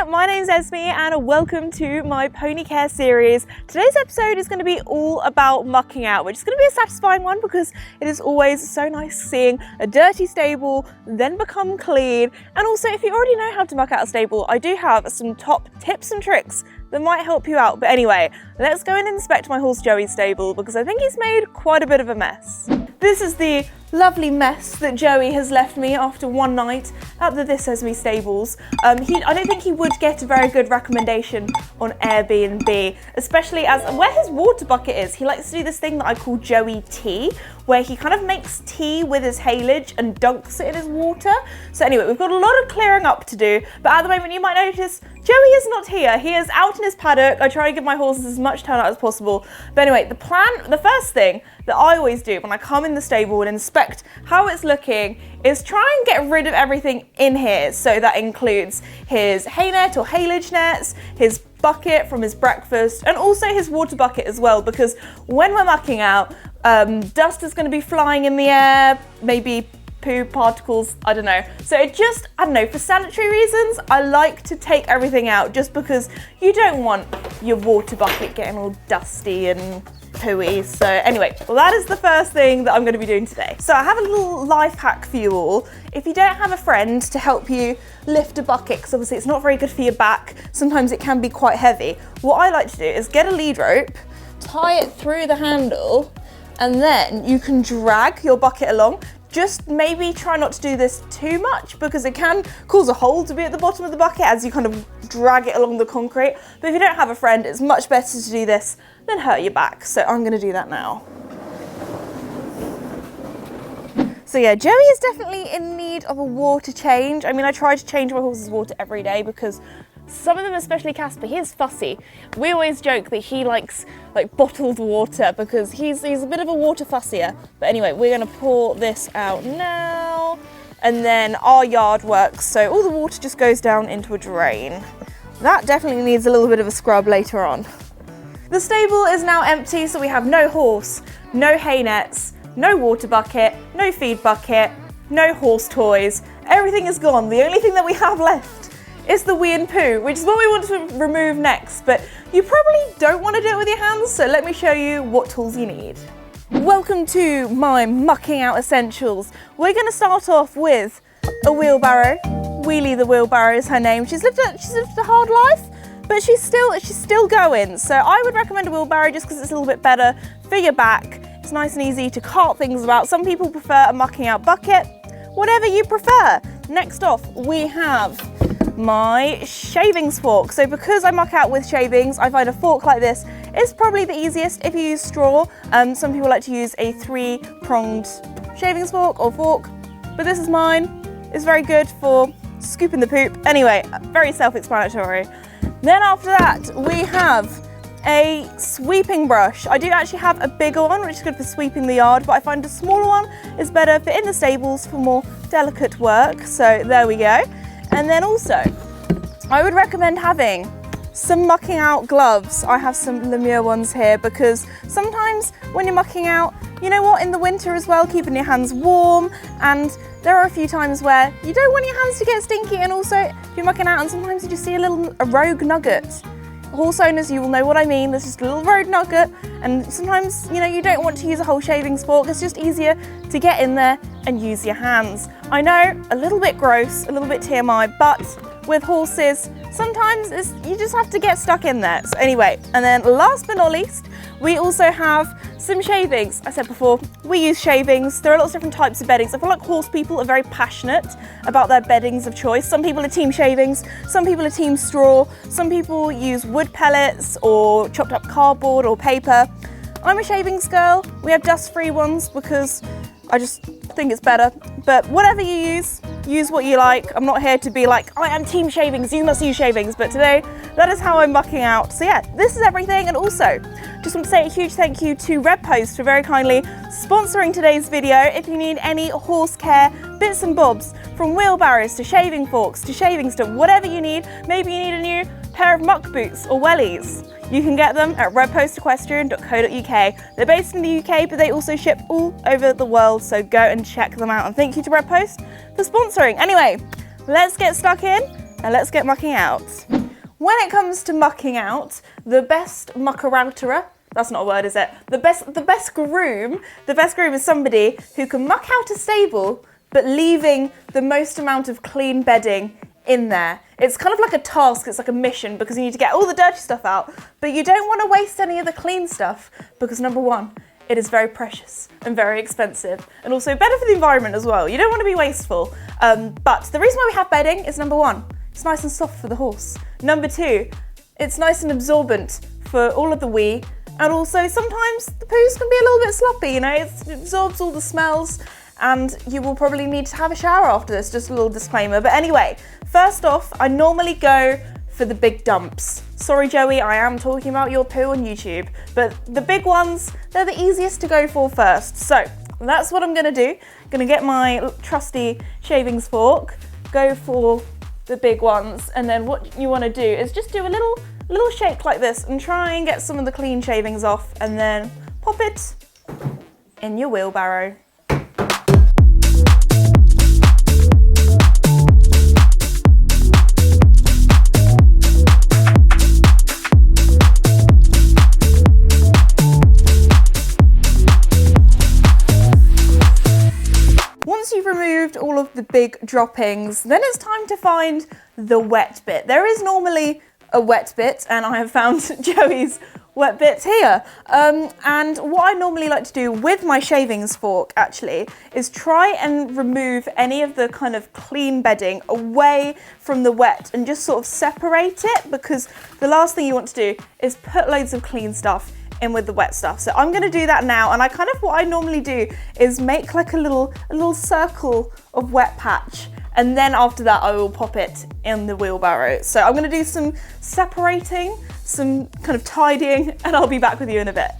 my name's Esme and welcome to my pony care series. Today's episode is going to be all about mucking out, which is going to be a satisfying one because it is always so nice seeing a dirty stable then become clean. And also, if you already know how to muck out a stable, I do have some top tips and tricks that might help you out. But anyway, let's go and inspect my horse Joey's stable because I think he's made quite a bit of a mess. This is the lovely mess that Joey has left me after one night at the This Esme stables. I don't think he would get a very good recommendation on Airbnb, especially as where his water bucket is. He likes to do this thing that I call Joey tea, where he kind of makes tea with his haylage and dunks it in his water. So anyway, we've got a lot of clearing up to do, but at the moment you might notice Joey is not here. He is out in his paddock. I try and give my horses as much turnout as possible. But anyway, the first thing that I always do when I come in the stable and inspect how it's looking is try and get rid of everything in here. So that includes his hay net or haylage nets, his bucket from his breakfast, and also his water bucket as well, because when we're mucking out, dust is going to be flying in the air, maybe poo particles, I don't know. So for sanitary reasons, I like to take everything out just because you don't want your water bucket getting all dusty and pooey. So anyway, well, that is the first thing that I'm going to be doing today. So I have a little life hack for you all. If you don't have a friend to help you lift a bucket, because obviously it's not very good for your back, sometimes it can be quite heavy, what I like to do is get a lead rope, tie it through the handle, and then you can drag your bucket along. Just maybe try not to do this too much because it can cause a hole to be at the bottom of the bucket as you kind of drag it along the concrete. But if you don't have a friend, it's much better to do this than hurt your back. So I'm going to do that now. So yeah, Joey is definitely in need of a water change. I mean, I try to change my horse's water every day because some of them, especially Casper, he is fussy. We always joke that he likes bottled water because he's a bit of a water fussier. But anyway, we're going to pour this out now. And then our yard works, so all the water just goes down into a drain. That definitely needs a little bit of a scrub later on. The stable is now empty, so we have no horse, no hay nets, no water bucket, no feed bucket, no horse toys. Everything is gone. The only thing that we have left is the wee and poo, which is what we want to remove next, but you probably don't want to do it with your hands, so let me show you what tools you need. Welcome to my mucking out essentials. We're going to start off with a wheelbarrow. Wheelie the wheelbarrow is her name. She's lived a hard life, but she's still going. So I would recommend a wheelbarrow just because it's a little bit better for your back. It's nice and easy to cart things about. Some people prefer a mucking out bucket, whatever you prefer. Next off, we have my shavings fork. So because I muck out with shavings, I find a fork like this is probably the easiest if you use straw. Some people like to use a 3-pronged shavings fork or fork, but this is mine. It's very good for scooping the poop. Anyway, very self-explanatory. Then after that, we have a sweeping brush. I do actually have a bigger one, which is good for sweeping the yard, but I find a smaller one is better for in the stables for more delicate work. So there we go. And then also, I would recommend having some mucking out gloves. I have some Lemure ones here because sometimes when you're mucking out, you know what, in the winter as well, keeping your hands warm, and there are a few times where you don't want your hands to get stinky, and also if you're mucking out and sometimes you just see a rogue nugget. Horse owners, you will know what I mean. There's just a little rogue nugget, and sometimes, you know, you don't want to use a whole shavings fork. It's just easier to get in there and use your hands. I know, a little bit gross, a little bit TMI, but with horses, sometimes you just have to get stuck in there. So anyway, and then last but not least, we also have some shavings. I said before, we use shavings. There are lots of different types of beddings. I feel like horse people are very passionate about their beddings of choice. Some people are team shavings, some people are team straw, some people use wood pellets or chopped up cardboard or paper. I'm a shavings girl. We have dust-free ones because I just think it's better. But whatever you use what you like. I'm not here to be like, I am team shavings, you must use shavings. But today, that is how I'm mucking out. So yeah, this is everything. And also, just want to say a huge thank you to Red Post for very kindly sponsoring today's video. If you need any horse care bits and bobs, from wheelbarrows to shaving forks to shaving stuff, whatever you need, maybe you need a new pair of muck boots or wellies, you can get them at redpostequestrian.co.uk. They're based in the UK, but they also ship all over the world, so go and check them out. And thank you to Red Post for sponsoring. Anyway, let's get stuck in and let's get mucking out. When it comes to mucking out, the best mucker-outerer, that's not a word, is it? The best groom is somebody who can muck out a stable, but leaving the most amount of clean bedding in there. It's kind of like a task, it's like a mission, because you need to get all the dirty stuff out, but you don't want to waste any of the clean stuff, because number one, it is very precious and very expensive, and also better for the environment as well. You don't want to be wasteful. But the reason why we have bedding is number one, it's nice and soft for the horse. Number two, it's nice and absorbent for all of the wee, and also sometimes the poos can be a little bit sloppy, you know, it absorbs all the smells, and you will probably need to have a shower after this, just a little disclaimer. But anyway, first off, I normally go for the big dumps. Sorry Joey, I am talking about your poo on YouTube, but the big ones, they're the easiest to go for first. So that's what I'm gonna do. I'm gonna get my trusty shavings fork, go for the big ones, and then what you wanna do is just do a little shake like this and try and get some of the clean shavings off, and then pop it in your wheelbarrow. Once you've removed all of the big droppings, then it's time to find the wet bit. There is normally a wet bit, and I have found Joey's wet bit here. And what I normally like to do with my shavings fork actually is try and remove any of the kind of clean bedding away from the wet and just sort of separate it, because the last thing you want to do is put loads of clean stuff in with the wet stuff. So I'm going to do that now, and what I normally do is make like a little circle of wet patch, and then after that I will pop it in the wheelbarrow. So I'm going to do some separating, some kind of tidying, and I'll be back with you in a bit.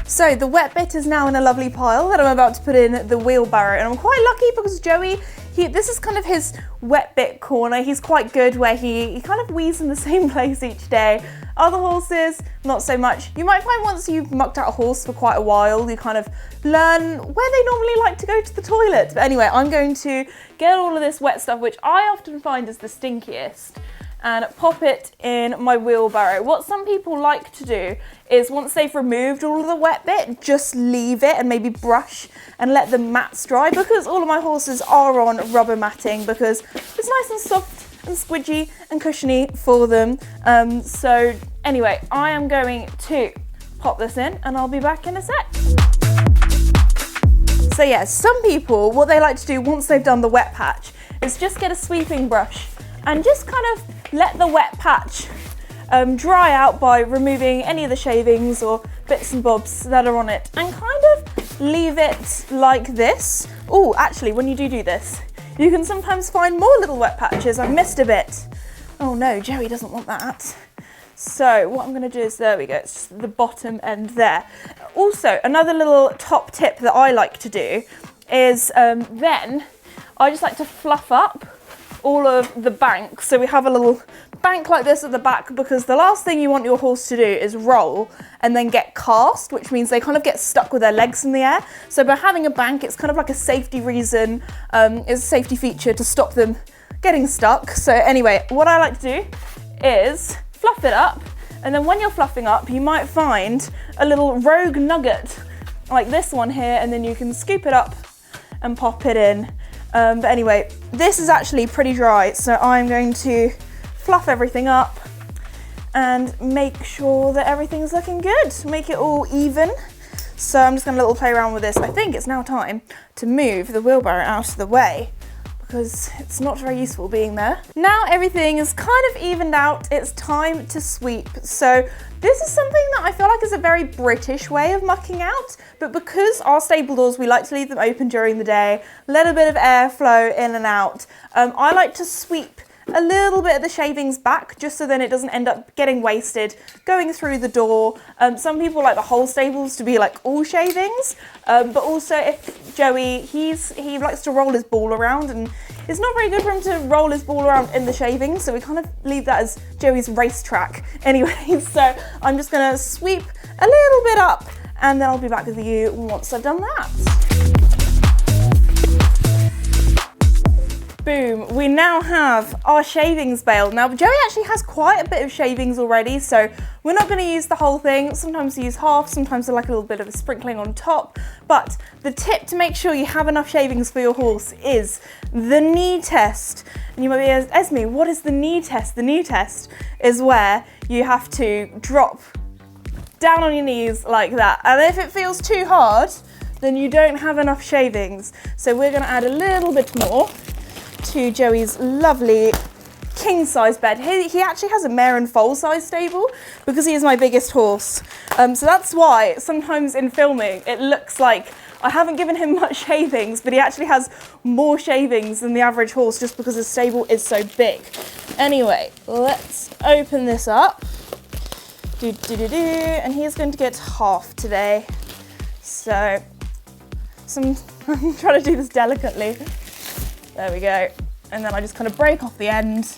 So the wet bit is now in a lovely pile that I'm about to put in the wheelbarrow, and I'm quite lucky because Joey, this is kind of his wet bit corner. He's quite good where he kind of wees in the same place each day. Other horses, not so much. You might find once you've mucked out a horse for quite a while, you kind of learn where they normally like to go to the toilet. But anyway, I'm going to get all of this wet stuff, which I often find is the stinkiest, and pop it in my wheelbarrow. What some people like to do is once they've removed all of the wet bit, just leave it and maybe brush and let the mats dry, because all of my horses are on rubber matting because it's nice and soft and squidgy and cushiony for them. So anyway, I am going to pop this in and I'll be back in a sec. So yeah, some people, what they like to do once they've done the wet patch is just get a sweeping brush and just kind of let the wet patch dry out by removing any of the shavings or bits and bobs that are on it, and kind of leave it like this. Oh, actually, when you do this, you can sometimes find more little wet patches. I've missed a bit. Oh no, Joey doesn't want that. So what I'm going to do is, there we go, it's the bottom end there. Also, another little top tip that I like to do is then I just like to fluff up all of the bank. So we have a little bank like this at the back, because the last thing you want your horse to do is roll and then get cast, which means they kind of get stuck with their legs in the air. So by having a bank, it's kind of like a safety reason, it's a safety feature to stop them getting stuck. So anyway, what I like to do is fluff it up, and then when you're fluffing up, you might find a little rogue nugget like this one here, and then you can scoop it up and pop it in. But anyway, this is actually pretty dry, so I'm going to fluff everything up and make sure that everything's looking good, make it all even. So I'm just going to little play around with this. I think it's now time to move the wheelbarrow out of the way, because it's not very useful being there. Now everything is kind of evened out, it's time to sweep. So this is something that I feel like is a very British way of mucking out, but because our stable doors, we like to leave them open during the day, let a bit of airflow in and out, I like to sweep a little bit of the shavings back, just so then it doesn't end up getting wasted going through the door. Some people like the whole stables to be like all shavings, but also if Joey, he likes to roll his ball around, and it's not very good for him to roll his ball around in the shavings, so we kind of leave that as Joey's racetrack. Anyway, so I'm just gonna sweep a little bit up, and then I'll be back with you once I've done that. Boom, we now have our shavings bale. Now Joey actually has quite a bit of shavings already, so we're not going to use the whole thing. Sometimes we use half, sometimes like a little bit of a sprinkling on top. But the tip to make sure you have enough shavings for your horse is the knee test. And you might be asking, Esme, what is the knee test? The knee test is where you have to drop down on your knees like that. And if it feels too hard, then you don't have enough shavings. So we're going to add a little bit more to Joey's lovely king size bed. He actually has a mare and foal size stable because he is my biggest horse. So that's why sometimes in filming it looks like I haven't given him much shavings, but he actually has more shavings than the average horse just because his stable is so big. Anyway, let's open this up. And he's going to get half today. So I'm trying to do this delicately. There we go. And then I just kind of break off the end,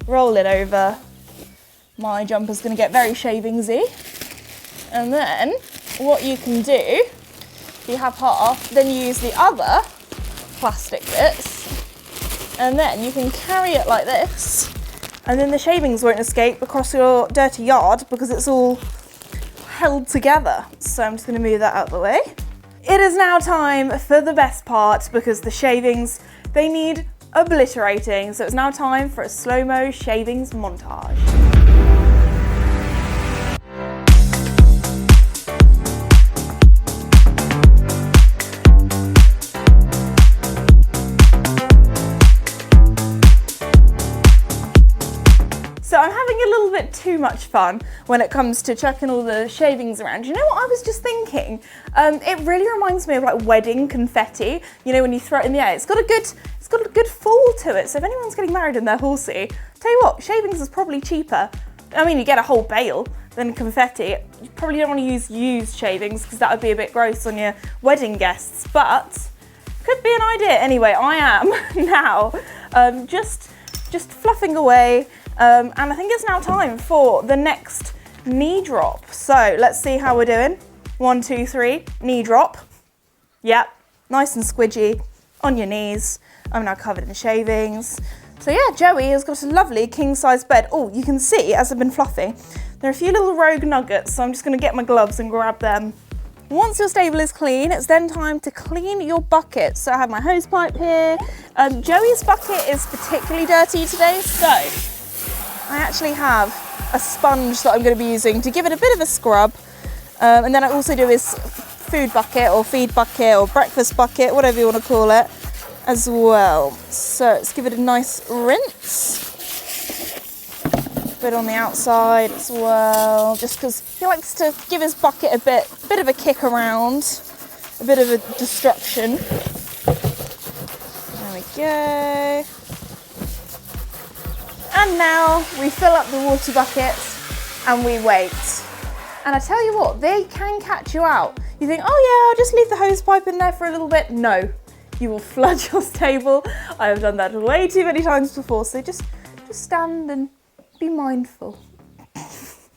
roll it over. My jumper's going to get very shavingsy. And then what you can do, if you have half, then you use the other plastic bits, and then you can carry it like this, and then the shavings won't escape across your dirty yard because it's all held together. So I'm just going to move that out of the way. It is now time for the best part because the shavings, they need obliterating. So it's now time for a slow-mo shavings montage. So I'm having a little bit too much fun when it comes to chucking all the shavings around. You know what I was just thinking? It really reminds me of like wedding confetti. You know, when you throw it in the air, it's got a good fall to it. So if anyone's getting married in their horsey, tell you what, shavings is probably cheaper. I mean, you get a whole bale than confetti. You probably don't want to use used shavings because that would be a bit gross on your wedding guests, but could be an idea. Anyway, I am now just fluffing away. And I think it's now time for the next knee drop. So let's see how we're doing. 1, 2, 3, knee drop. Yep, nice and squidgy on your knees. I'm now covered in shavings. So yeah, Joey has got a lovely king size bed. Oh, you can see as I've been fluffing, there are a few little rogue nuggets. So I'm just gonna get my gloves and grab them. Once your stable is clean, it's then time to clean your bucket. So I have my hose pipe here. Joey's bucket is particularly dirty today, so I actually have a sponge that I'm going to be using to give it a bit of a scrub. And then I also do his food bucket or feed bucket or breakfast bucket, whatever you want to call it, as well. So let's give it a nice rinse. A bit on the outside as well, just because he likes to give his bucket a bit of a kick around, a bit of a destruction. There we go. And now we fill up the water buckets and we wait. And I tell you what, they can catch you out. You think, oh yeah, I'll just leave the hose pipe in there for a little bit. No, you will flood your stable. I have done that way too many times before, so just stand and be mindful.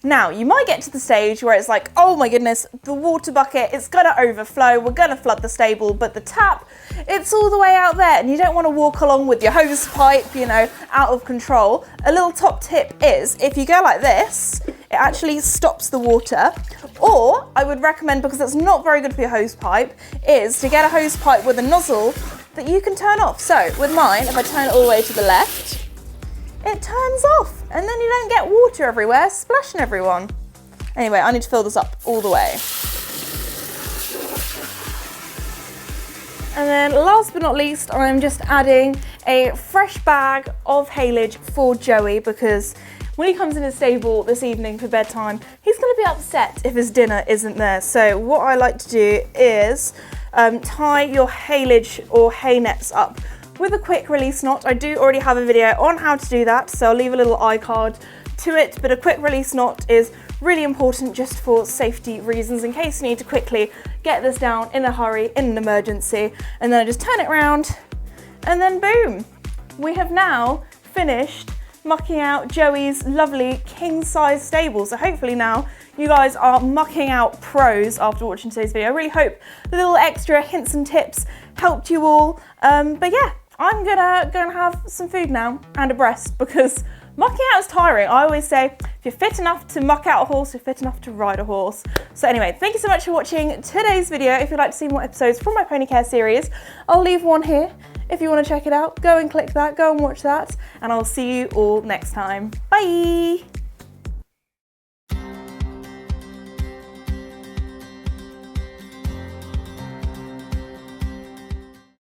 Now, you might get to the stage where it's like, oh my goodness, the water bucket, it's gonna overflow, we're gonna flood the stable, but the tap, it's all the way out there and you don't wanna walk along with your hose pipe, you know, out of control. A little top tip is, if you go like this, it actually stops the water. Or, I would recommend, because that's not very good for your hose pipe, is to get a hose pipe with a nozzle that you can turn off. So, with mine, if I turn it all the way to the left, it turns off and then you don't get water everywhere splashing everyone. Anyway, I need to fill this up all the way. And then last but not least, I'm just adding a fresh bag of haylage for Joey because when he comes in his stable this evening for bedtime, he's going to be upset if his dinner isn't there. So what I like to do is tie your haylage or hay nets up with a quick release knot. I do already have a video on how to do that, so I'll leave a little iCard to it, but a quick release knot is really important just for safety reasons in case you need to quickly get this down in a hurry, in an emergency, and then I just turn it around and then boom, we have now finished mucking out Joey's lovely king size stable. So hopefully now you guys are mucking out pros after watching today's video. I really hope the little extra hints and tips helped you all. But yeah, I'm gonna go and have some food now and a breast because mucking out is tiring. I always say, if you're fit enough to muck out a horse, you're fit enough to ride a horse. So anyway, thank you so much for watching today's video. If you'd like to see more episodes from my pony care series, I'll leave one here. If you want to check it out, go and click that, go and watch that, and I'll see you all next time. Bye!